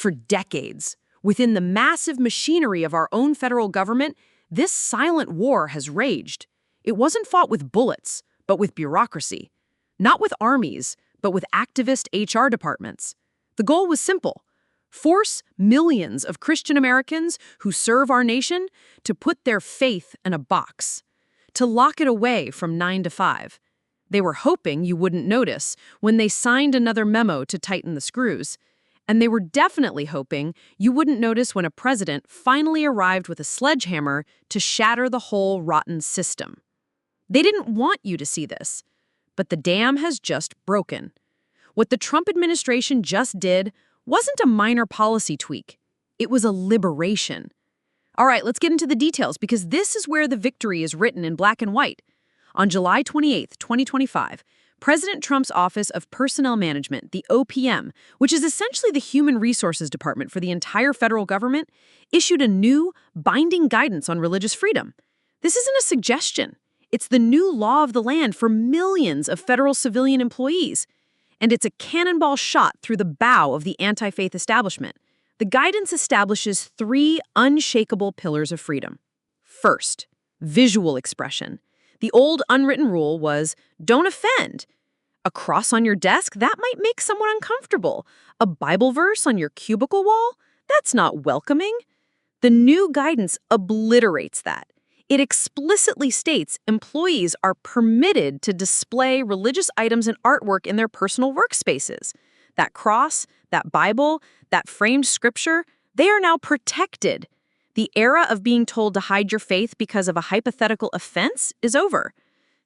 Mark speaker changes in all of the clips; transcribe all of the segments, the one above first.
Speaker 1: For decades, within the massive machinery of our own federal government, this silent war has raged. It wasn't fought with bullets, but with bureaucracy. Not with armies, but with activist HR departments. The goal was simple: force millions of Christian Americans who serve our nation to put their faith in a box, to lock it away from 9 to 5. They were hoping you wouldn't notice when they signed another memo to tighten the screws. And they were definitely hoping you wouldn't notice when a president finally arrived with a sledgehammer to shatter the whole rotten system. They didn't want you to see this, but the dam has just broken. What the Trump administration just did wasn't a minor policy tweak. It was a liberation. All right, let's get into the details, because this is where the victory is written in black and white. On July 28, 2025, President Trump's Office of Personnel Management, the OPM, which is essentially the Human Resources Department for the entire federal government, issued a new, binding guidance on religious freedom. This isn't a suggestion. It's the new law of the land for millions of federal civilian employees. And it's a cannonball shot through the bow of the anti-faith establishment. The guidance establishes 3 unshakable pillars of freedom. First, visual expression. The old unwritten rule was, don't offend. A cross on your desk, that might make someone uncomfortable. A Bible verse on your cubicle wall, that's not welcoming. The new guidance obliterates that. It explicitly states employees are permitted to display religious items and artwork in their personal workspaces. That cross, that Bible, that framed scripture, they are now protected. The era of being told to hide your faith because of a hypothetical offense is over.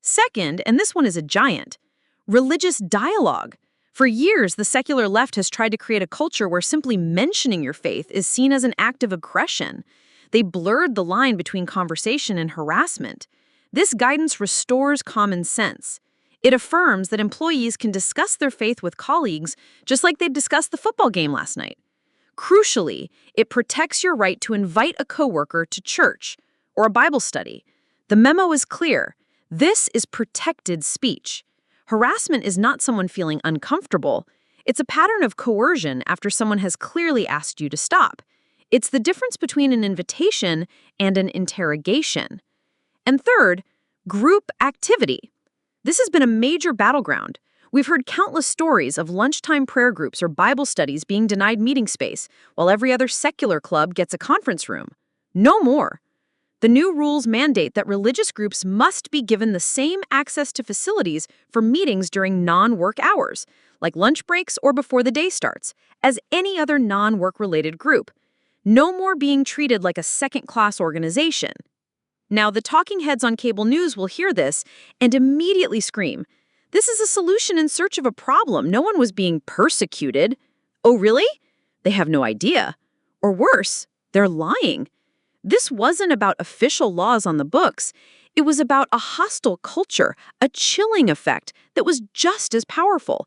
Speaker 1: Second, and this one is a giant, religious dialogue. For years, the secular left has tried to create a culture where simply mentioning your faith is seen as an act of aggression. They blurred the line between conversation and harassment. This guidance restores common sense. It affirms that employees can discuss their faith with colleagues just like they discussed the football game last night. Crucially, it protects your right to invite a coworker to church or a Bible study. The memo is clear. This is protected speech. Harassment is not someone feeling uncomfortable. It's a pattern of coercion after someone has clearly asked you to stop. It's the difference between an invitation and an interrogation. And third, group activity. This has been a major battleground. We've heard countless stories of lunchtime prayer groups or Bible studies being denied meeting space, while every other secular club gets a conference room. No more. The new rules mandate that religious groups must be given the same access to facilities for meetings during non-work hours, like lunch breaks or before the day starts, as any other non-work-related group. No more being treated like a second-class organization. Now, the talking heads on cable news will hear this and immediately scream, "This is a solution in search of a problem. No one was being persecuted." Oh, really? They have no idea. Or worse, they're lying. This wasn't about official laws on the books. It was about a hostile culture, a chilling effect that was just as powerful.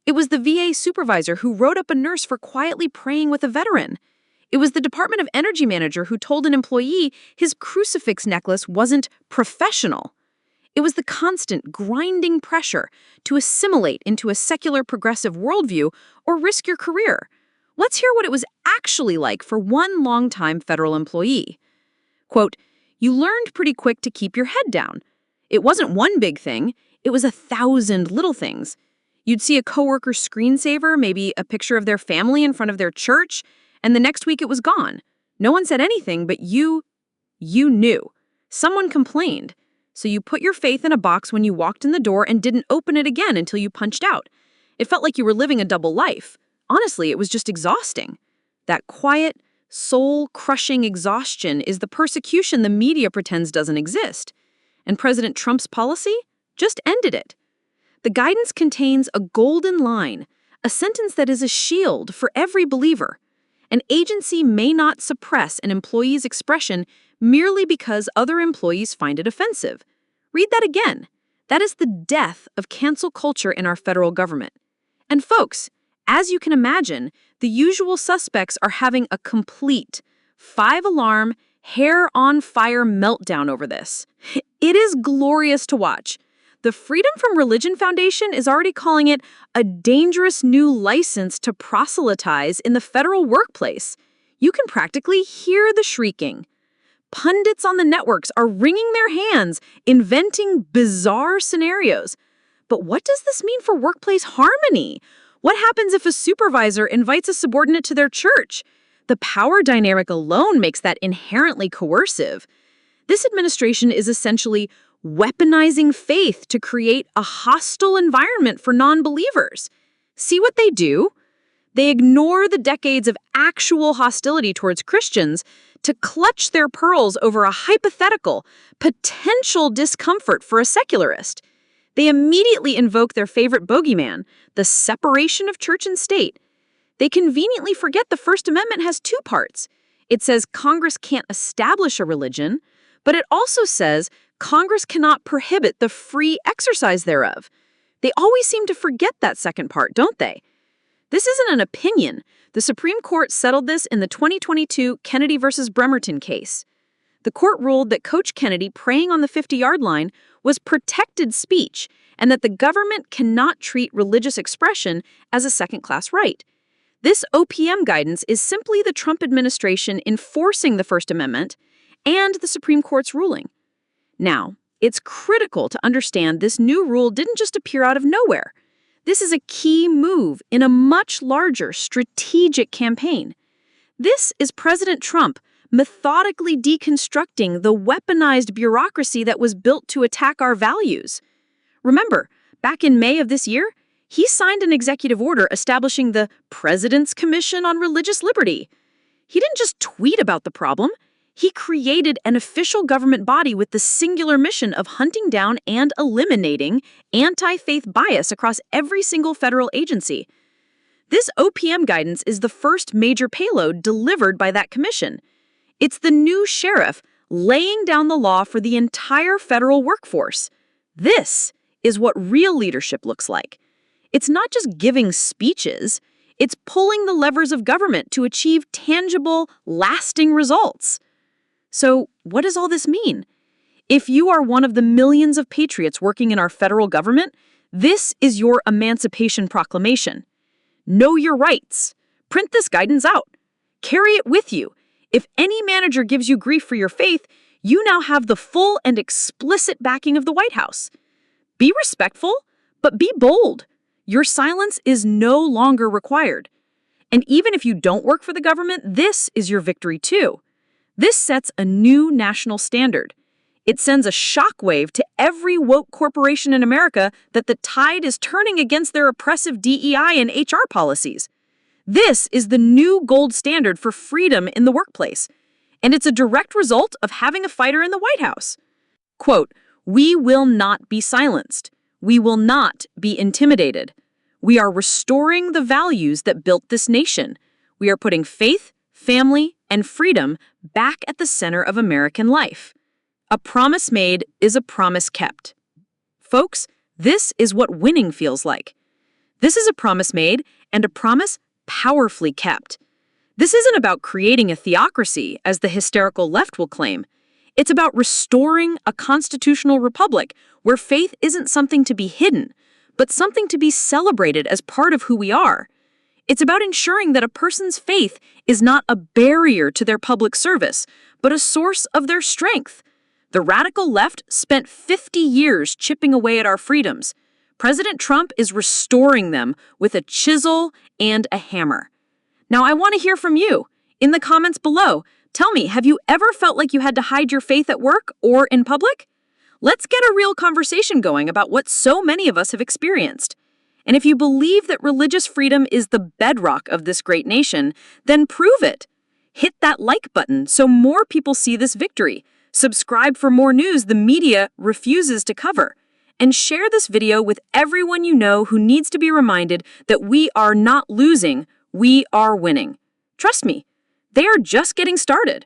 Speaker 1: It was the VA supervisor who wrote up a nurse for quietly praying with a veteran. It was the Department of Energy manager who told an employee his crucifix necklace wasn't professional. It was the constant, grinding pressure to assimilate into a secular progressive worldview or risk your career. Let's hear what it was actually like for one longtime federal employee. Quote, "You learned pretty quick to keep your head down. It wasn't one big thing, it was 1,000 little things. You'd see a coworker's screensaver, maybe a picture of their family in front of their church, and the next week it was gone. No one said anything, but you knew. Someone complained. So you put your faith in a box when you walked in the door and didn't open it again until you punched out. It felt like you were living a double life. Honestly, it was just exhausting. That quiet, soul-crushing exhaustion is the persecution the media pretends doesn't exist. And President Trump's policy just ended it. The guidance contains a golden line, a sentence that is a shield for every believer. An agency may not suppress an employee's expression merely because other employees find it offensive. Read that again. That is the death of cancel culture in our federal government. And folks, as you can imagine, the usual suspects are having a complete 5-alarm, hair-on-fire meltdown over this. It is glorious to watch. The Freedom from Religion Foundation is already calling it a dangerous new license to proselytize in the federal workplace. You can practically hear the shrieking. Pundits on the networks are wringing their hands, inventing bizarre scenarios. But what does this mean for workplace harmony? What happens if a supervisor invites a subordinate to their church? The power dynamic alone makes that inherently coercive. This administration is essentially weaponizing faith to create a hostile environment for non-believers. See what they do? They ignore the decades of actual hostility towards Christians to clutch their pearls over a hypothetical, potential discomfort for a secularist. They immediately invoke their favorite bogeyman, the separation of church and state. They conveniently forget the First Amendment has two parts. It says Congress can't establish a religion, but it also says Congress cannot prohibit the free exercise thereof. They always seem to forget that second part, don't they? This isn't an opinion. The Supreme Court settled this in the 2022 Kennedy versus Bremerton case. The court ruled that Coach Kennedy praying on the 50-yard line was protected speech and that the government cannot treat religious expression as a second-class right. This OPM guidance is simply the Trump administration enforcing the First Amendment and the Supreme Court's ruling. Now, it's critical to understand this new rule didn't just appear out of nowhere. This is a key move in a much larger strategic campaign. This is President Trump methodically deconstructing the weaponized bureaucracy that was built to attack our values. Remember, back in May of this year, he signed an executive order establishing the President's Commission on Religious Liberty. He didn't just tweet about the problem. He created an official government body with the singular mission of hunting down and eliminating anti-faith bias across every single federal agency. This OPM guidance is the first major payload delivered by that commission. It's the new sheriff laying down the law for the entire federal workforce. This is what real leadership looks like. It's not just giving speeches, it's pulling the levers of government to achieve tangible, lasting results. So, what does all this mean? If you are one of the millions of patriots working in our federal government, this is your emancipation proclamation. Know your rights. Print this guidance out. Carry it with you. If any manager gives you grief for your faith, you now have the full and explicit backing of the White House. Be respectful, but be bold. Your silence is no longer required. And even if you don't work for the government, this is your victory too. This sets a new national standard. It sends a shockwave to every woke corporation in America that the tide is turning against their oppressive DEI and HR policies. This is the new gold standard for freedom in the workplace. And it's a direct result of having a fighter in the White House. Quote, "We will not be silenced. We will not be intimidated. We are restoring the values that built this nation. We are putting faith, family, and freedom back at the center of American life. A promise made is a promise kept." Folks, this is what winning feels like. This is a promise made and a promise powerfully kept. This isn't about creating a theocracy, as the hysterical left will claim. It's about restoring a constitutional republic where faith isn't something to be hidden, but something to be celebrated as part of who we are. It's about ensuring that a person's faith is not a barrier to their public service, but a source of their strength. The radical left spent 50 years chipping away at our freedoms. President Trump is restoring them with a chisel and a hammer. Now, I want to hear from you. In the comments below, tell me, have you ever felt like you had to hide your faith at work or in public? Let's get a real conversation going about what so many of us have experienced. And if you believe that religious freedom is the bedrock of this great nation, then prove it. Hit that like button so more people see this victory. Subscribe for more news the media refuses to cover. And share this video with everyone you know who needs to be reminded that we are not losing, we are winning. Trust me, they are just getting started.